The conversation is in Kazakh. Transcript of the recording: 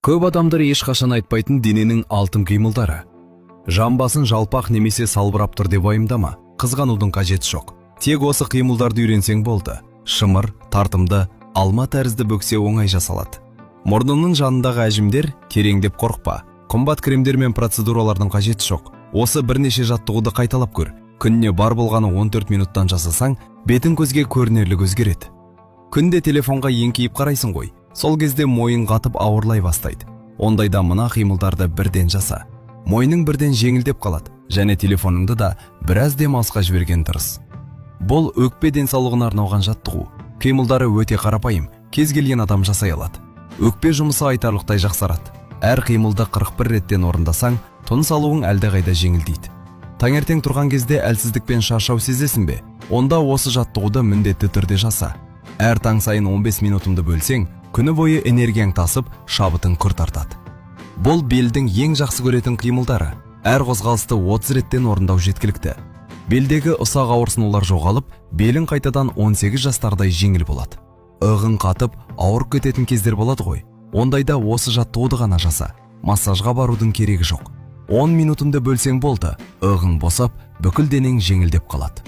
Көп адамдар ешқашан айтпайтын дененің алтын қимылдары. Жамбасын жалпақ немесе салбырап тұр деп уайымдама, қызғанудың қажеті жоқ. Тек осы қимылдарды үйренсең болды. Шымыр, тартымды, алма тәрізді бөксе оңай жасалады. Мұрнының жанындағы әжімдер тереңдеп қорықпа. Қымбат кремдер мен процедуралардың қажеті жоқ. Осы бірнеше жаттығуды қайталап көр. Күніне бар болғаны 14 минуттан жасасаң, бетің көзге көрінерлік өзгереді. Күнде телефонға еңкейіп қарайсың ғой. Сол кезде мойын қатып ауырлай бастайды. Ондайда мына қимылдарды бірден жаса. Мойның бірден жеңілдеп қалады, және телефоныңды да біраз демалысқа жіберген дұрыс. Бұл өкпе денсаулығына арналған жаттығу. Қимылдары өте қарапайым, кез келген адам жасай алады. Өкпе жұмысы айтарлықтай жақсарады. Әр қимылды 41 реттен орындасаң, тыныс алуың әлдеқайда жеңілдейді. Таңертең тұрған кезде әлсіздік пен шаршау сезесің бе? Онда осы жаттығуды міндетті түрде жаса. Әр таң сайын 15 минутымды бөлсең, күні бойы энергияң тасып, шабытың күрт артады. Бұл белдің ең жақсы көретін қимылдары. Әр қозғалысты 30 реттен орындау жеткілікті. Белдегі ұсақ ауырсынулар жоғалып, белің қайтадан 18 жастардай жеңіл болады. Иығың қатып, ауырып кететін кездер болады ғой. Ондайда осы жаттығуды ғана жаса. Массажға барудың керегі жоқ. 10 минутыңды бөлсең болды, иығың босап, бүкіл денең жеңілдеп қалады.